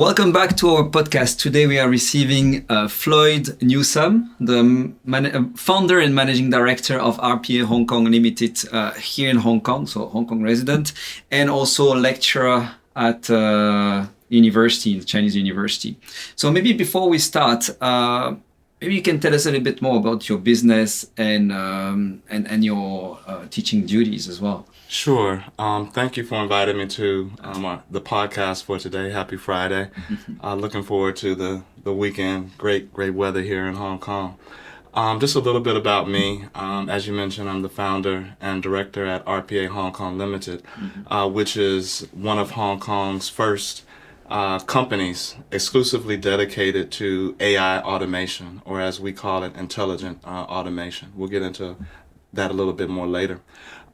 Welcome back to our podcast. Today we are receiving Floyd Newsum, the founder and managing director of RPA Hong Kong Limited here in Hong Kong, so Hong Kong resident, and also a lecturer at university, Chinese university. So maybe before we start, maybe you can tell us a little bit more about your business and your teaching duties as well. Sure. Thank you for inviting me to the podcast for today. Happy Friday. Looking forward to the weekend. Great weather here in Hong Kong. Just a little bit about me. As you mentioned, I'm the founder and director at RPA Hong Kong Limited, which is one of Hong Kong's first companies exclusively dedicated to AI automation, or as we call it, intelligent automation. We'll get into that a little bit more later.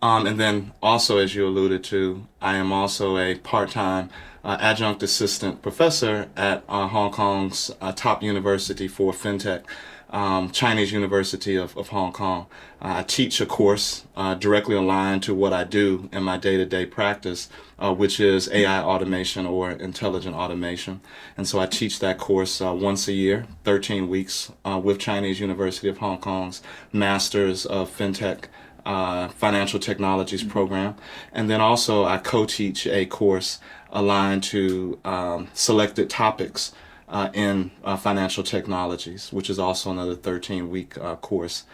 And then also, as you alluded to, I am also a part-time adjunct assistant professor at Hong Kong's top university for fintech, Chinese University of Hong Kong. I teach a course directly aligned to what I do in my day-to-day practice, which is AI automation or intelligent automation. And so I teach that course once a year, 13 weeks, with Chinese University of Hong Kong's Masters of Fintech Financial Technologies program. And then also I co-teach a course aligned to selected topics in financial technologies, which is also another 13-week course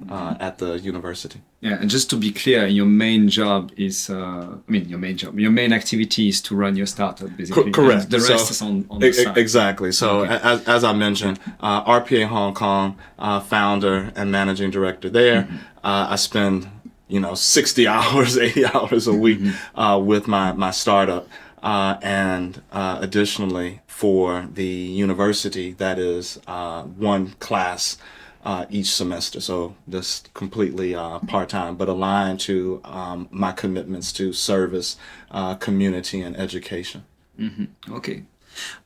at the university. Yeah, and just to be clear, your main job is, your main activity is to run your startup, basically. Correct. And the rest is on the side. Exactly. So Okay. as I mentioned, RPA Hong Kong, founder and managing director there. I spend 60 hours, 80 hours a week with my startup. And additionally, for the university, that is one class each semester. So just completely part-time, but aligned to my commitments to service, community, and education. Okay.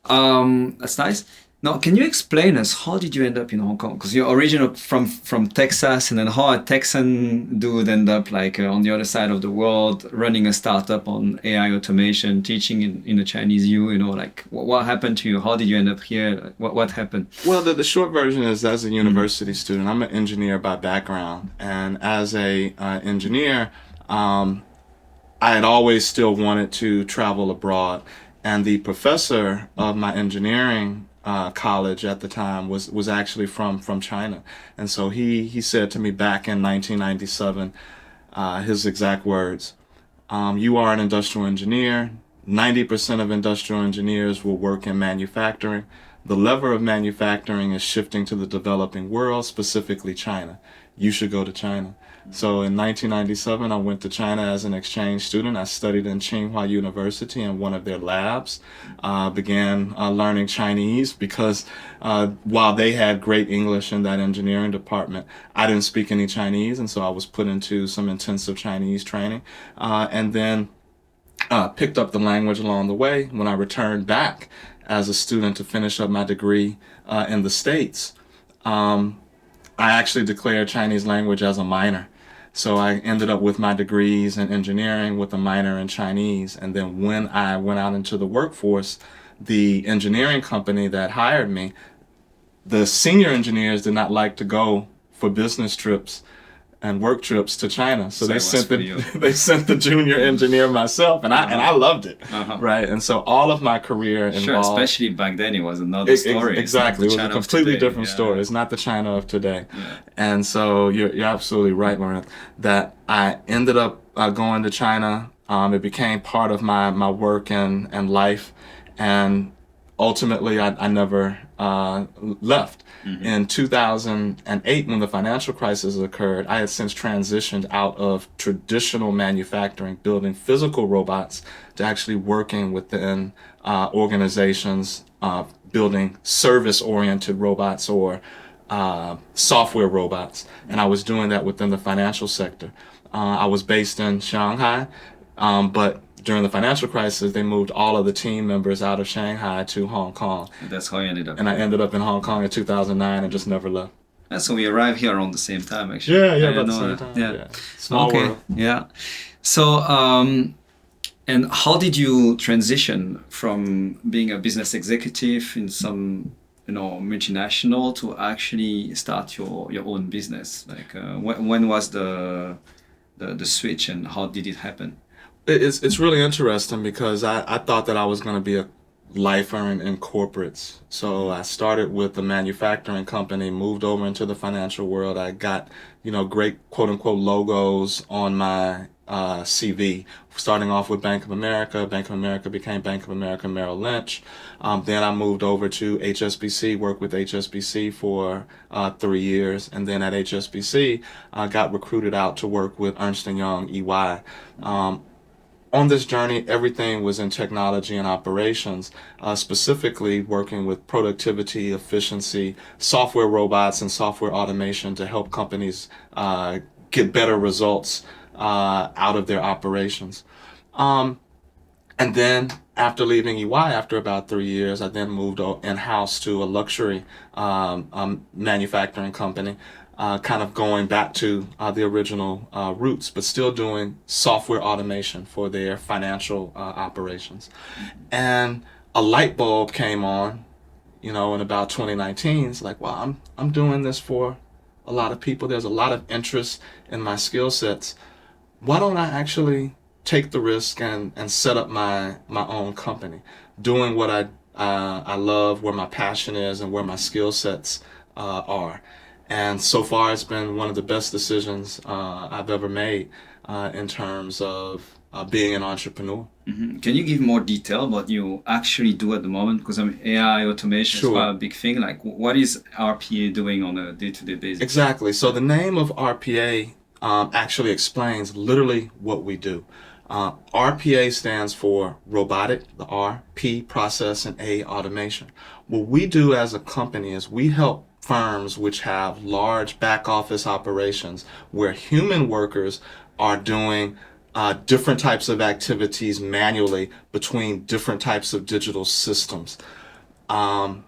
That's nice. Now, can you explain us, how did you end up in Hong Kong? Because you're originally from Texas, and then how a Texan dude end up on the other side of the world, running a startup on AI automation, teaching in a Chinese U, what happened to you? How did you end up here? What happened? Well, the short version is, as a university student, I'm an engineer by background. And as a engineer, I had always still wanted to travel abroad. And the professor of my engineering college at the time was actually from China. And so he said to me back in 1997, his exact words, you are an industrial engineer. 90% of industrial engineers will work in manufacturing. The lever of manufacturing is shifting to the developing world, specifically China. You should go to China. So in 1997, I went to China as an exchange student. I studied in Tsinghua University in one of their labs, began learning Chinese because while they had great English in that engineering department, I didn't speak any Chinese, and so I was put into some intensive Chinese training, and then picked up the language along the way. When I returned back as a student to finish up my degree in the States, I actually declared Chinese language as a minor. So I ended up with my degrees in engineering with a minor in Chinese. And then when I went out into the workforce, the engineering company that hired me, the senior engineers did not like to go for business trips and work trips to China. So they sent the junior engineer myself, and I loved it. Right. And so all of my career involved. Sure, especially back then it was another story. Exactly. It was a completely different story. It's not the China of today. Yeah. And so you're absolutely right, Laurent, that I ended up going to China. It became part of my work and life. And ultimately, I never left. In 2008, when the financial crisis occurred, I had since transitioned out of traditional manufacturing, building physical robots, to actually working within organizations, building service-oriented robots or software robots. And I was doing that within the financial sector. I was based in Shanghai, but during the financial crisis, they moved all of the team members out of Shanghai to Hong Kong. And that's how you ended up. And I ended up in Hong Kong in 2009 and just never left. And so we arrived here around the same time, actually. Yeah, about the same time. Yeah. Small okay. world. Yeah. So, And how did you transition from being a business executive in some, multinational to actually start your own business? Like, when was the switch, and how did it happen? It's really interesting because I thought that I was going to be a lifer in corporates. So I started with a manufacturing company, moved over into the financial world. I got, great quote unquote logos on my CV, starting off with Bank of America. Bank of America became Bank of America Merrill Lynch. Then I moved over to HSBC, worked with HSBC for 3 years. And then at HSBC, I got recruited out to work with Ernst & Young, EY. On this journey, everything was in technology and operations, specifically working with productivity, efficiency, software robots, and software automation to help companies get better results out of their operations. And then after leaving EY, after about 3 years, I then moved in-house to a luxury manufacturing company, kind of going back to the original roots, but still doing software automation for their financial operations. And a light bulb came on, in about 2019. It's like, well, I'm doing this for a lot of people. There's a lot of interest in my skill sets. Why don't I actually take the risk and set up my own company, doing what I love, where my passion is, and where my skill sets are. And so far, it's been one of the best decisions I've ever made in terms of being an entrepreneur. Mm-hmm. Can you give more detail about what you actually do at the moment? Because AI automation is quite a big thing. Like, what is RPA doing on a day-to-day basis? Exactly. So the name of RPA actually explains literally what we do. RPA stands for robotic, the R, P, process, and A, automation. What we do as a company is we help firms which have large back office operations where human workers are doing different types of activities manually between different types of digital systems. Time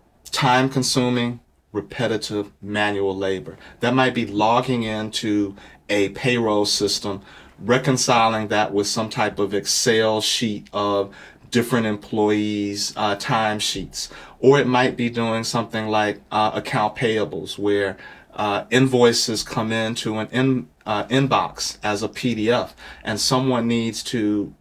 consuming, repetitive, manual labor. That might be logging into a payroll system, reconciling that with some type of Excel sheet of different employees' time sheets. Or it might be doing something like account payables, where invoices come into an inbox as a PDF, and someone needs to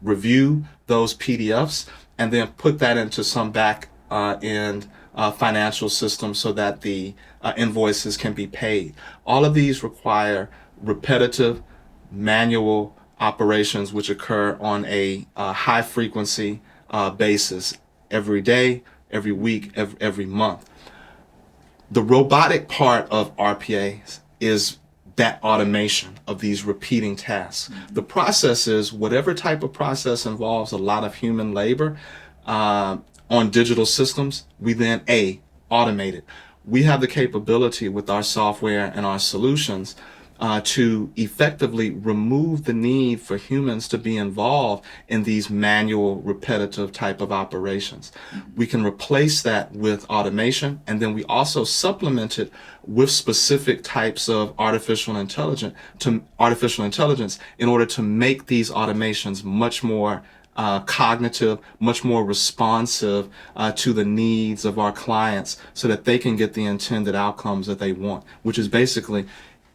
review those PDFs and then put that into some back end financial system so that the invoices can be paid. All of these require repetitive, manual operations which occur on a high frequency basis every day, every week, every month. The robotic part of RPA is that automation of these repeating tasks. The process is whatever type of process involves a lot of human labor on digital systems, we then automate it. We have the capability with our software and our solutions to effectively remove the need for humans to be involved in these manual, repetitive type of operations. We can replace that with automation, and then we also supplement it with specific types of artificial intelligence in order to make these automations much more cognitive, much more responsive to the needs of our clients so that they can get the intended outcomes that they want, which is basically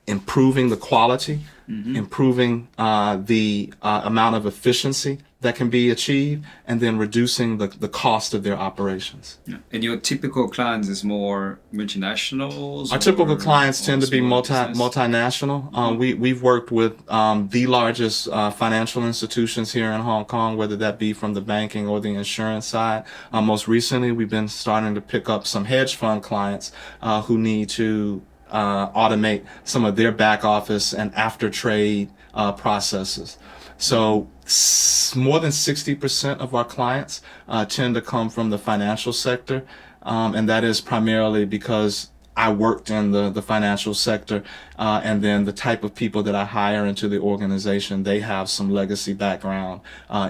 improving the quality, improving the amount of efficiency that can be achieved, and then reducing the cost of their operations. Yeah. And your typical clients is more multinationals? Our typical clients tend to be multinational. We've worked with the largest financial institutions here in Hong Kong, whether that be from the banking or the insurance side. Most recently, we've been starting to pick up some hedge fund clients who need to automate some of their back office and after trade processes. So more than 60% of our clients tend to come from the financial sector, and that is primarily because I worked in the financial sector, and then the type of people that I hire into the organization, they have some legacy background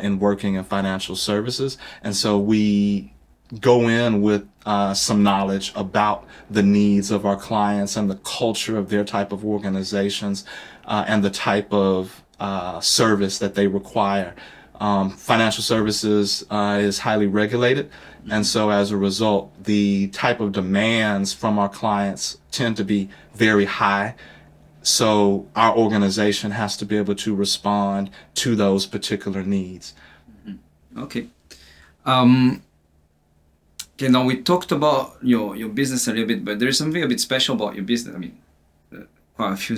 in working in financial services, and so we go in with some knowledge about the needs of our clients and the culture of their type of organizations and the type of service that they require. Financial services is highly regulated. And so as a result, the type of demands from our clients tend to be very high. So our organization has to be able to respond to those particular needs. Okay. Okay, now we talked about your business a little bit, but there is something a bit special about your business. I mean, quite a few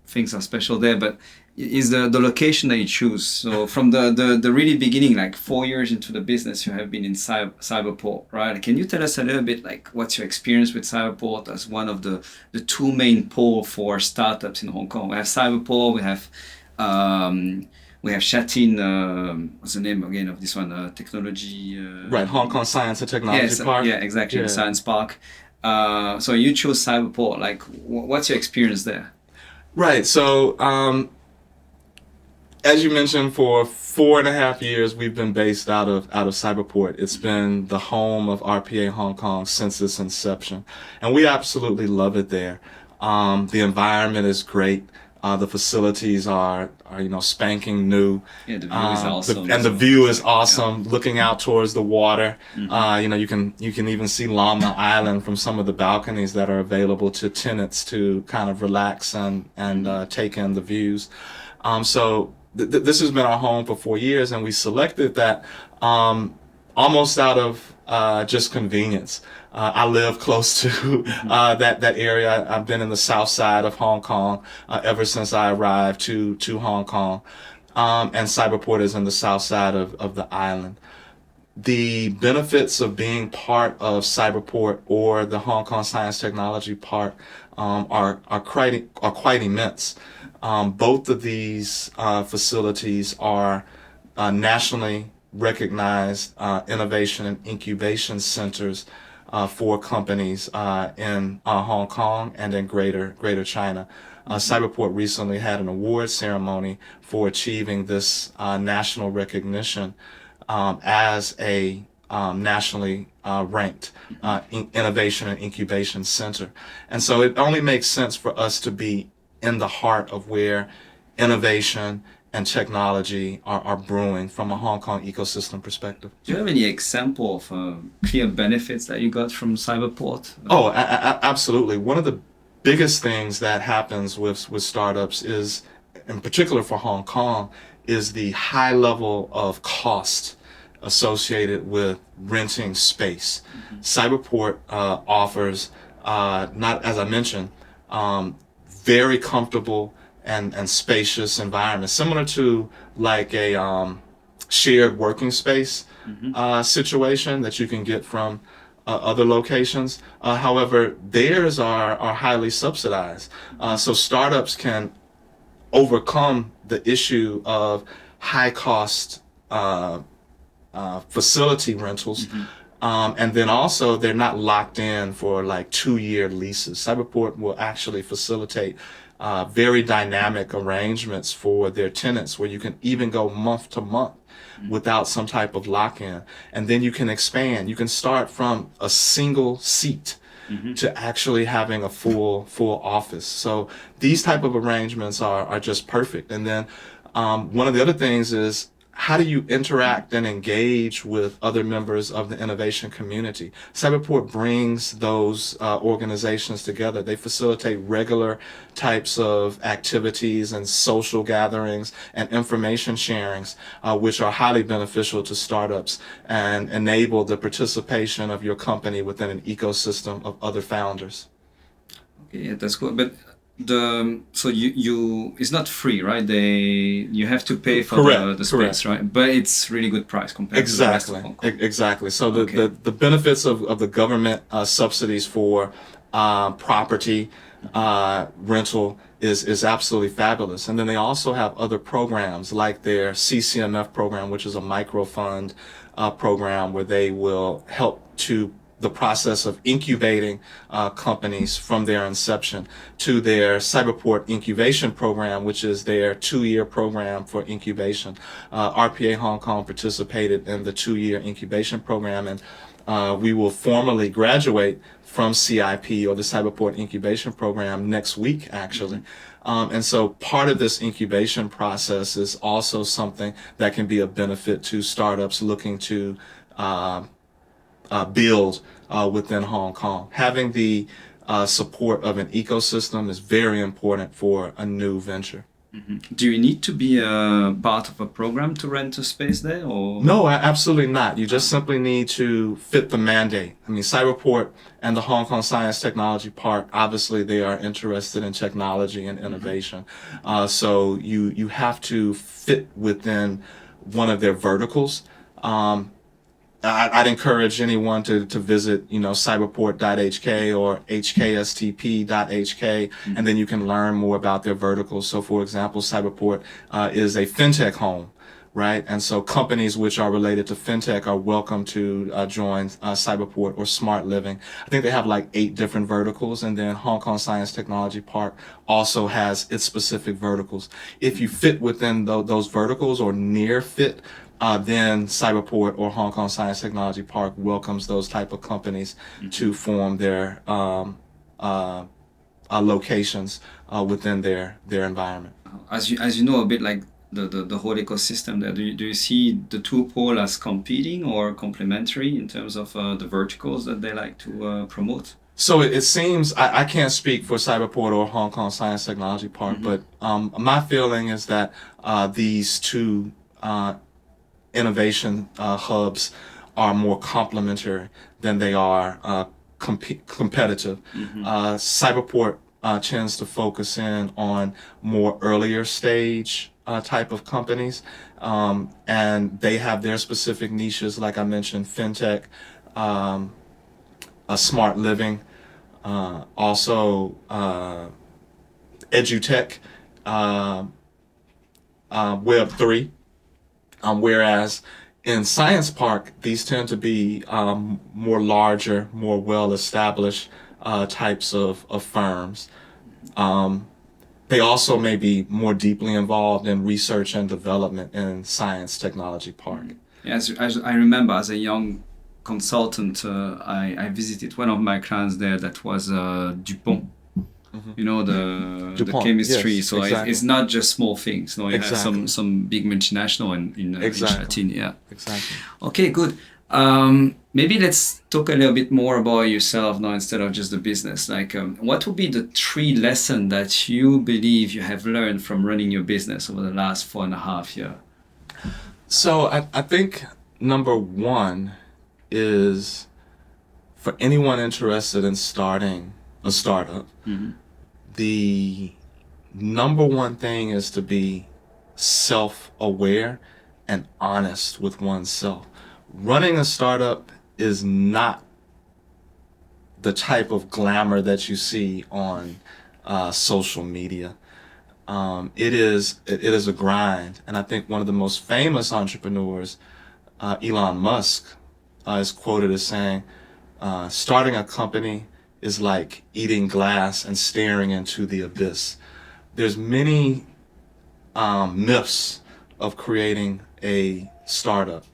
things are special there, but is the location that you choose. So from the really beginning, like 4 years into the business, you have been in Cyberport, right? Can you tell us a little bit like what's your experience with Cyberport as one of the two main poles for startups in Hong Kong? We have Cyberport, we have Shatin, what's the name again of this one? Technology. Right, Hong Kong Science and Technology Park. Yeah, exactly, Yeah. the Science Park. So you chose Cyberport. Like, what's your experience there? Right. So, as you mentioned, for 4.5 years, we've been based out of Cyberport. It's been the home of RPA Hong Kong since its inception, and we absolutely love it there. The environment is great. The facilities are spanking new. Yeah, the view is awesome. And the view is awesome. Yeah. Looking out towards the water, you can even see Llama Island from some of the balconies that are available to tenants to kind of relax and take in the views. So this has been our home for 4 years, and we selected that almost out of just convenience. I live close to that area. I've been in the south side of Hong Kong ever since I arrived to Hong Kong, and Cyberport is in the south side of the island. The benefits of being part of Cyberport or the Hong Kong Science Technology Park are quite immense. Both of these facilities are nationally recognized innovation and incubation centers for companies in Hong Kong and in Greater China. Cyberport recently had an award ceremony for achieving this national recognition as a nationally ranked innovation and incubation center. And so it only makes sense for us to be in the heart of where innovation and technology are brewing from a Hong Kong ecosystem perspective. Do you have any example of clear benefits that you got from Cyberport? Oh, absolutely. One of the biggest things that happens with startups is, in particular for Hong Kong, is the high level of cost associated with renting space. Cyberport offers, not as I mentioned, very comfortable and spacious environment, similar to like a shared working space situation that you can get from other locations. However, theirs are highly subsidized. So startups can overcome the issue of high cost facility rentals. And then also they're not locked in for like 2-year leases. Cyberport will actually facilitate very dynamic arrangements for their tenants where you can even go month to month without some type of lock-in. And then you can expand. You can start from a single seat to actually having a full office. So these type of arrangements are just perfect. And then one of the other things is, how do you interact and engage with other members of the innovation community? Cyberport brings those organizations together. They facilitate regular types of activities and social gatherings and information sharings, which are highly beneficial to startups and enable the participation of your company within an ecosystem of other founders. Okay, yeah, that's cool. But so you it's not free, right? You have to pay for the space, right? But it's really good price compared to the rest of Hong Kong. Exactly. So the benefits of the government subsidies for property rental is absolutely fabulous. And then they also have other programs like their CCMF program, which is a micro fund program where they will help to the process of incubating companies from their inception, to their Cyberport incubation program, which is their 2-year program for incubation. RPA Hong Kong participated in the 2-year incubation program, and we will formally graduate from CIP, or the Cyberport incubation program, next week actually. And so part of this incubation process is also something that can be a benefit to startups looking to build within Hong Kong. Having the support of an ecosystem is very important for a new venture. Do you need to be a part of a program to rent a space there, or? No, absolutely not. You just simply need to fit the mandate. I mean, Cyberport and the Hong Kong Science Technology Park, obviously they are interested in technology and innovation. So you have to fit within one of their verticals. I'd encourage anyone to visit, Cyberport.hk or HKSTP.hk, and then you can learn more about their verticals. So, for example, Cyberport is a fintech home, right? And so companies which are related to fintech are welcome to join Cyberport or Smart Living. I think they have like 8 different verticals, and then Hong Kong Science Technology Park also has its specific verticals. If you fit within those verticals or near fit, then Cyberport or Hong Kong Science Technology Park welcomes those type of companies to form their locations within their environment. As you know a bit like the whole ecosystem there, do you see the two poles as competing or complementary in terms of the verticals that they like to promote? So it seems, I can't speak for Cyberport or Hong Kong Science Technology Park, but my feeling is that these two innovation hubs are more complementary than they are competitive. Cyberport tends to focus in on more earlier stage type of companies, and they have their specific niches, like I mentioned, fintech, smart living, also edutech, Web3. Whereas in Science Park, these tend to be more larger, more well-established types of firms. They also may be more deeply involved in research and development in Science Technology Park. As I remember, as a young consultant, I visited one of my clients there that was DuPont. The chemistry. Yes, so exactly. it's not just small things. You Exactly. have some big multinational in Exactly. Shenzhen. Yeah. Exactly. Okay, good. Maybe let's talk a little bit more about yourself now instead of just the business. Like, what would be the 3 lessons that you believe you have learned from running your business over the last 4.5 years? So I think number 1 is for anyone interested in starting a startup, the number 1 thing is to be self-aware and honest with oneself. Running a startup is not the type of glamour that you see on social media. It is a grind, and I think one of the most famous entrepreneurs, Elon Musk, is quoted as saying, starting a company is like eating glass and staring into the abyss. There's many myths of creating a startup.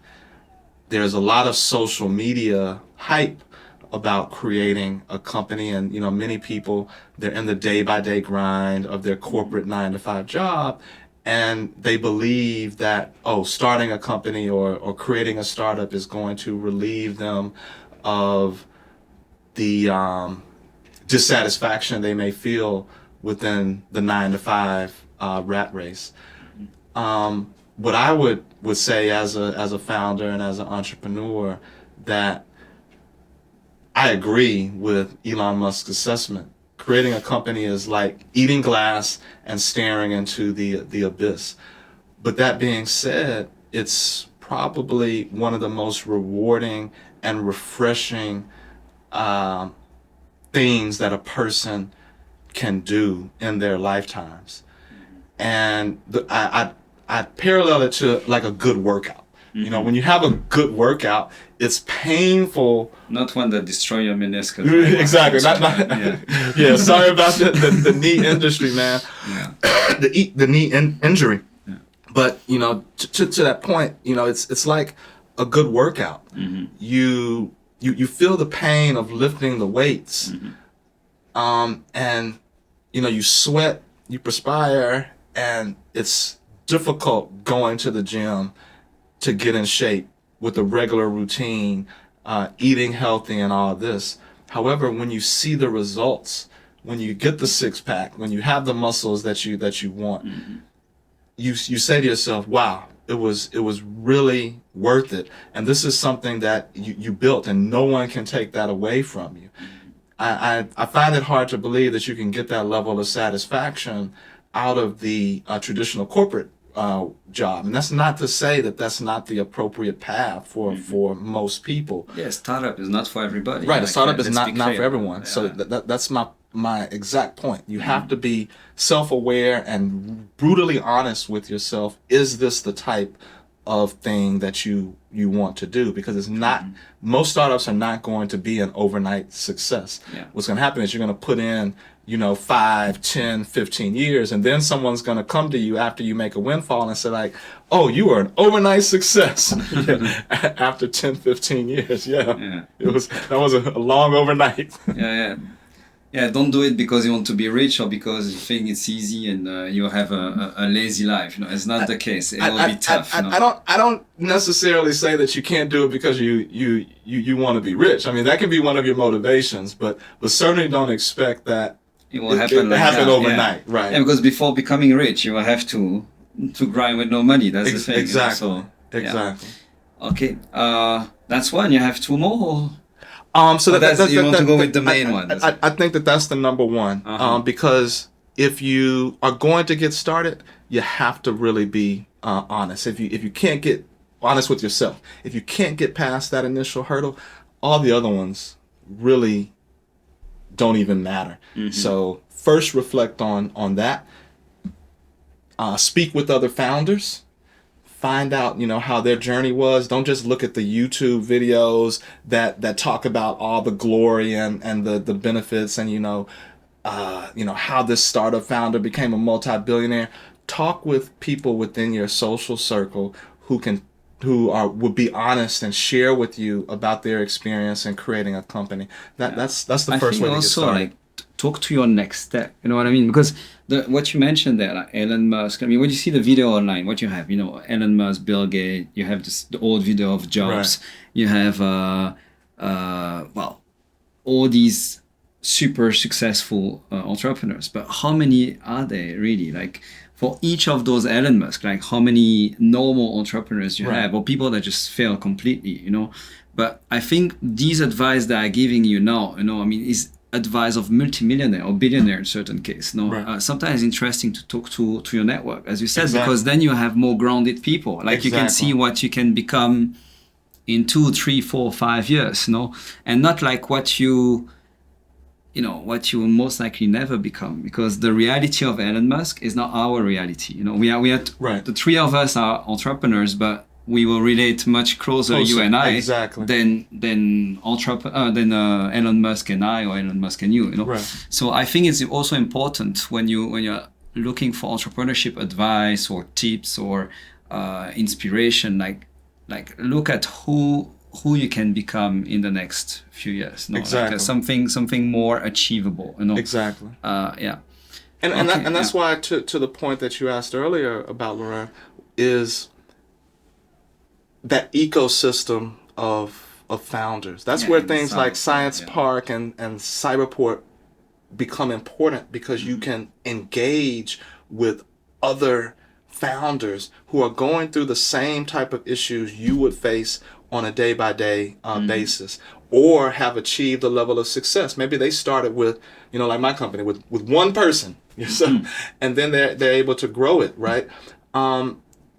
There's a lot of social media hype about creating a company, and many people, they're in the day-by-day grind of their corporate 9-to-5 job, and they believe that starting a company or creating a startup is going to relieve them of the dissatisfaction they may feel within the 9-to-5 rat race. What I would say as a founder and as an entrepreneur, that I agree with Elon Musk's assessment. Creating a company is like eating glass and staring into the abyss. But that being said, it's probably one of the most rewarding and refreshing things that a person can do in their lifetimes. And I parallel it to like a good workout. When you have a good workout, it's painful. Not one that destroy your meniscus. Exactly. Yeah. Sorry about the knee industry, man. Yeah. The knee injury. Yeah. But to that point, it's like a good workout. You feel the pain of lifting the weights, and you sweat you perspire, and it's difficult going to the gym to get in shape with a regular routine, eating healthy and all this. However, when you see the results, when you get the six pack, when you have the muscles that you want, you say to yourself, "Wow, it was really worth it." And this is something that you built, and no one can take that away from you. I find it hard to believe that you can get that level of satisfaction out of the traditional corporate job. And that's not to say that that's not the appropriate path for most people. Yeah, startup is not for everybody. Right, a startup is let's not be for clear. everyone. Yeah. So that's my exact point. You have to be self-aware and brutally honest with yourself. Is this the type of thing that you want to do? Because it's not, most startups are not going to be an overnight success. Yeah. What's going to happen is you're going to put in 5, 10, 15 years, and then someone's going to come to you after you make a windfall and say like, "Oh, you are an overnight success." After 10, 15 years. Yeah. That was a long overnight. Yeah, don't do it because you want to be rich or because you think it's easy and you have a lazy life. It's not the case. It will be tough. I don't necessarily say that you can't do it because you want to be rich. I mean, that can be one of your motivations, but certainly don't expect that it will happen overnight. Yeah. Right. Yeah, because before becoming rich, you will have to grind with no money. That's the thing. Exactly. Exactly. Okay. That's one. You have two more. Or? So you want to go with the main one. I think that's the number one. Because if you are going to get started, you have to really be honest. If you can't get honest with yourself, if you can't get past that initial hurdle, all the other ones really don't even matter. So first reflect on that. Speak with other founders. Find out, how their journey was. Don't just look at the YouTube videos that talk about all the glory and the benefits and how this startup founder became a multi-billionaire. Talk with people within your social circle would be honest and share with you about their experience in creating a company. That's the first way to get started. Talk to your next step. You know what I mean? Because what you mentioned there, like Elon Musk. I mean, when you see the video online, what you have, Elon Musk, Bill Gates. You have the old video of Jobs. Right. You have all these super successful entrepreneurs. But how many are there really? Like for each of those Elon Musk, like how many normal entrepreneurs you have, or people that just fail completely? But I think these advice that I'm giving you now, is advice of multimillionaire or billionaire in certain case. Sometimes it's interesting to talk to your network, as you said, because then you have more grounded people. Like you can see what you can become in 2, 3, 4, 5 years, and not like what you will most likely never become, because the reality of Elon Musk is not our reality. We are the three of us are entrepreneurs, but we will relate much closer, you and I, than Elon Musk and I, or Elon Musk and you. So I think it's also important when you're looking for entrepreneurship advice or tips or inspiration, like look at who you can become in the next few years. Like something more achievable. Exactly. Yeah. And that's why to the point that you asked earlier about Laurent is that ecosystem of founders. That's where things like Science Park and Cyberport become important, because you can engage with other founders who are going through the same type of issues you would face on a day-by-day basis, or have achieved a level of success. Maybe they started with, like my company, with one person, and then they're able to grow it, right?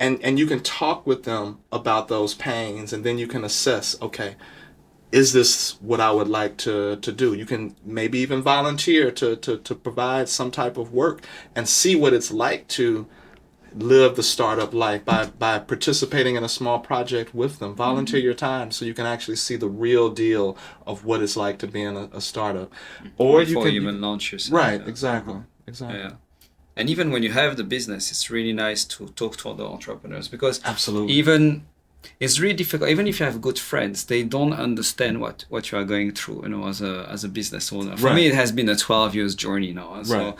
And you can talk with them about those pains, and then you can assess, okay, is this what I would like to do? You can maybe even volunteer to provide some type of work and see what it's like to live the startup life by participating in a small project with them. Volunteer your time so you can actually see the real deal of what it's like to be in a startup. Or before you even launch yourself. Right, exactly. Yeah. And even when you have the business, it's really nice to talk to other entrepreneurs, because it's really difficult. Even if you have good friends, they don't understand what you are going through, as a business owner. For me, it has been a 12 years journey now. So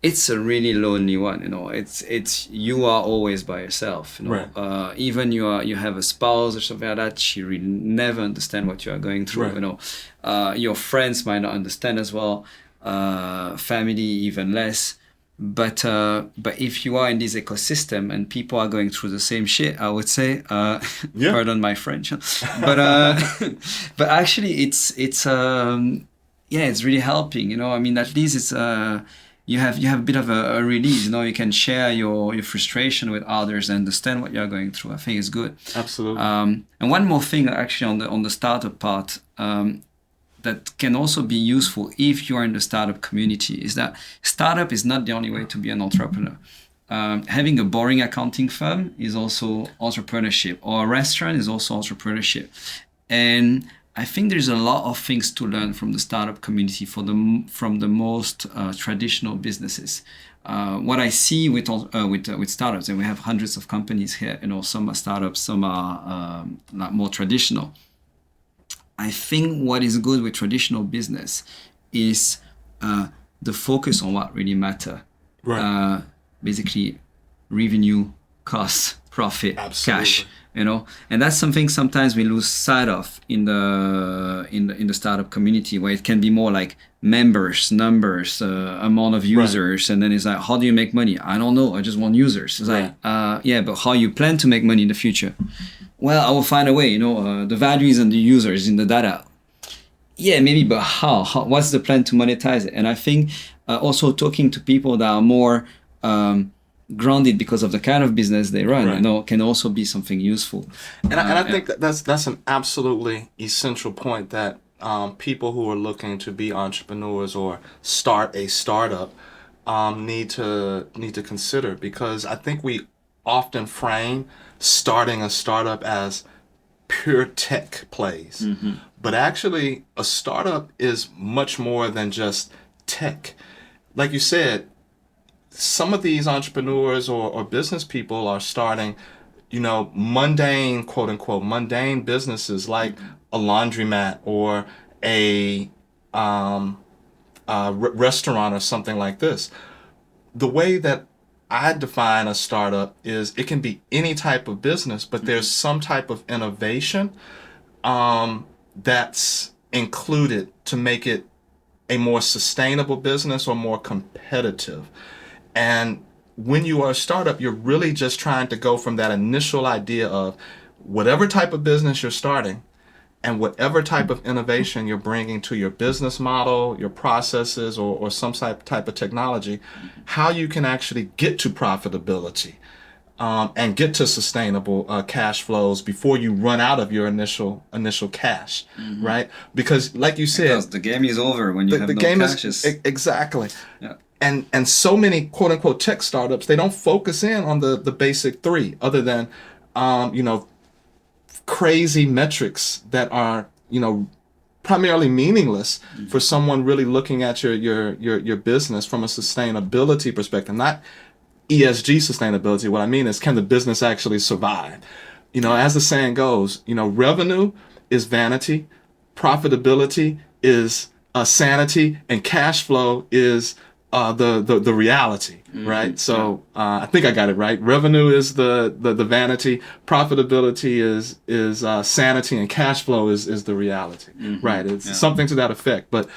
it's a really lonely one, you know. It's you are always by yourself, you know. Right. Even you have a spouse or something like that, she really never understand what you are going through, Right. you know. Your friends might not understand as well, family even less. But if you are in this ecosystem and people are going through the same shit, I would say, Yeah. pardon my French, but but actually it's really helping, you know. I mean, at least it's you have a bit of a release, you know. You can share your frustration with others and understand what you're going through. I think it's good. Absolutely. And one more thing actually on the startup part, that can also be useful if you are in the startup community, is that startup is not the only way to be an entrepreneur. Having a boring accounting firm is also entrepreneurship, or a restaurant is also entrepreneurship. And I think there's a lot of things to learn from the startup community from the most traditional businesses. What I see with startups, and we have hundreds of companies here, you know, some are startups, some are more traditional. I think what is good with traditional business is the focus on what really matter. Right. Basically, revenue, cost, profit, Absolutely. cash. You know, and that's something sometimes we lose sight of in the startup community, where it can be more like members, numbers, amount of users, and then it's like, how do you make money? I don't know. I just want users. It's like, yeah, but how you plan to make money in the future? Well, I will find a way. You know, the value is in the users, in the data. Yeah, maybe, but how? What's the plan to monetize it? And I think also talking to people that are more grounded because of the kind of business they run, Right. you know, can also be something useful. And I think that's an absolutely essential point that people who are looking to be entrepreneurs or start a startup need to consider, because I think we often frame starting a startup as pure tech plays. Mm-hmm. But actually, a startup is much more than just tech. Like you said, some of these entrepreneurs or business people are starting, you know, mundane, quote unquote, mundane businesses like a laundromat or a restaurant or something like this. The way that I define a startup is it can be any type of business, but there's some type of innovation that's included to make it a more sustainable business or more competitive. And when you are a startup, you're really just trying to go from that initial idea of whatever type of business you're starting and whatever type of innovation you're bringing to your business model, your processes, or some type of technology, how you can actually get to profitability and get to sustainable cash flows before you run out of your initial cash, right? Because like you said, because the game is over when you have the no game cash. is exactly. Yeah. And so many quote unquote tech startups, they don't focus in on the basic three, other than you know, crazy metrics that are, you know, primarily meaningless for someone really looking at your business from a sustainability perspective, not ESG sustainability. What I mean is, can the business actually survive? You know, as the saying goes, you know, revenue is vanity, profitability is sanity, and cash flow is the reality, right? So I think I got it right. Revenue is the vanity, profitability is sanity, and cash flow is the reality, right? It's something to that effect. But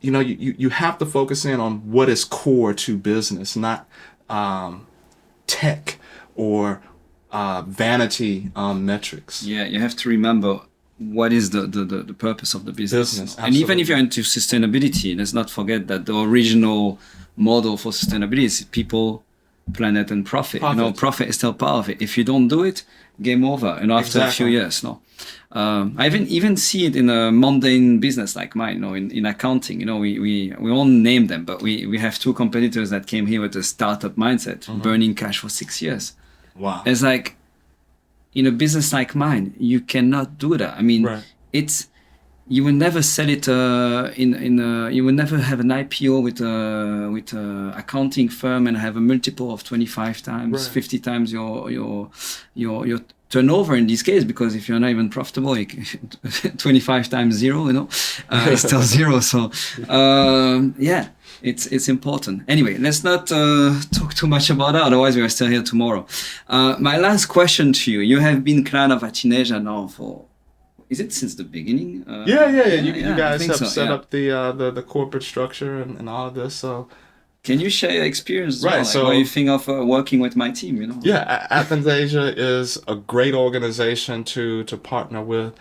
you know, you have to focus in on what is core to business, not tech or vanity metrics. Yeah, you have to remember what is the purpose of the business. And even if you're into sustainability, let's not forget that the original model for sustainability is people, planet, and profit. You know, profit is still part of it. If you don't do it, game over. You know, after a few years, no. I even see it in a mundane business like mine. You know, in accounting. You know, we won't name them, but we have two competitors that came here with a startup mindset, burning cash for 6 years. Wow. It's like, in a business like mine, you cannot do that. I mean, it's you will never sell it you will never have an IPO with a accounting firm and have a multiple of 25 times, Right. 50 times your turnover in this case, because if you're not even profitable, 25 times zero, it's still zero. So yeah, it's important. Anyway, let's not talk too much about that, otherwise we are still here tomorrow. My last question to you: you have been client of ATHENASIA now for, is it since the beginning? Yeah. You I guys think have so, set yeah. up the corporate structure and all of this. So Can you share your experience as Right, well? Like, so- what you think of working with my team? yeah, ATHENASIA is a great organization to partner with.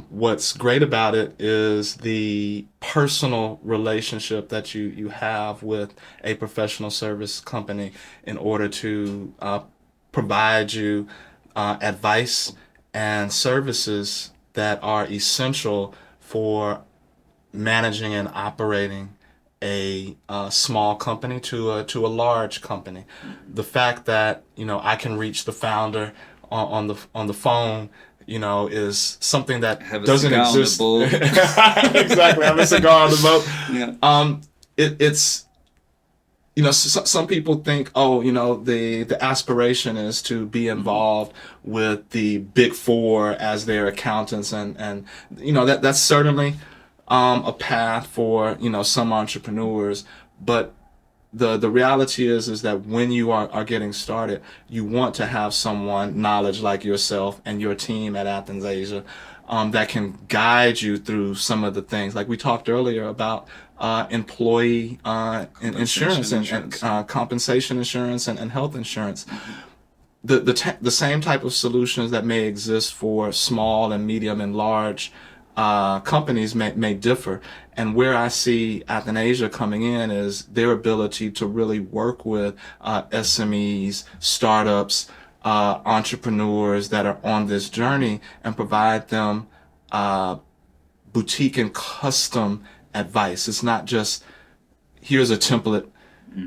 What's great about it is the personal relationship that you have with a professional service company in order to provide you advice and services that are essential for managing and operating a small company to a large company. The fact that I can reach the founder on the phone, is something that Have a doesn't cigar on the exist. boat. Exactly, have a cigar on the boat. Yeah. It's some people think, the aspiration is to be involved with the big four as their accountants, and that's certainly a path for some entrepreneurs, but the reality is that when you are getting started, you want to have someone knowledge like yourself and your team at ATHENASIA that can guide you through some of the things, like we talked earlier about employee insurance and compensation insurance and health insurance. The same type of solutions that may exist for small and medium and large companies may differ. And where I see ATHENASIA coming in is their ability to really work with SMEs, startups, entrepreneurs that are on this journey and provide them boutique and custom advice. It's not just, here's a template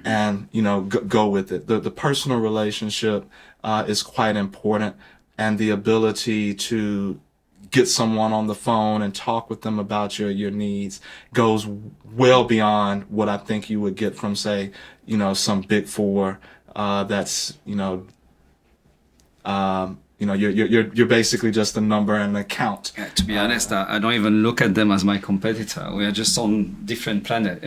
and go with it. The personal relationship is quite important, and the ability to get someone on the phone and talk with them about your needs goes well beyond what I think you would get from, say, some big four that's you're basically just a number and an account. Yeah, to be honest, I don't even look at them as my competitor. We are just on different planet.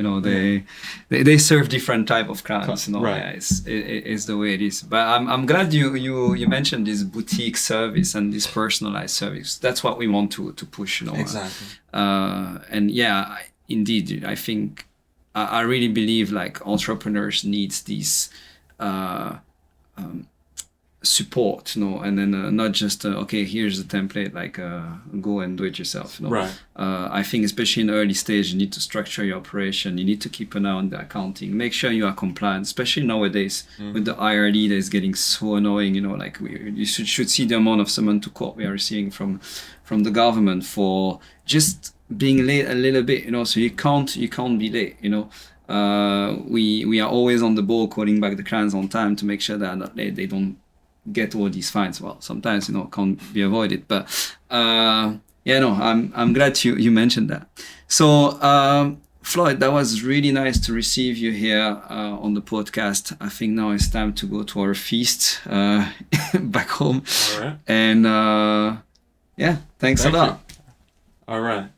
They serve different type of clients. Right. Yeah, it's the way it is. But I'm glad you mentioned this boutique service and this personalized service. That's what we want to push. Exactly. And yeah, indeed, I think I really believe like entrepreneurs needs this support, and then not just okay, here's a template, like go and do it yourself. Right. I think especially in the early stage, you need to structure your operation. You need to keep an eye on the accounting. Make sure you are compliant, especially nowadays with the IRD that is getting so annoying. Like you should see the amount of summon to court we are receiving from the government for just being late a little bit. So you can't be late. We are always on the ball, calling back the clients on time to make sure that not late. They don't get all these fines. Well, sometimes can't be avoided, but I'm glad you mentioned that. So Floyd, that was really nice to receive you here on the podcast. I think now it's time to go to our feast back home. All right. And thanks a lot. All right.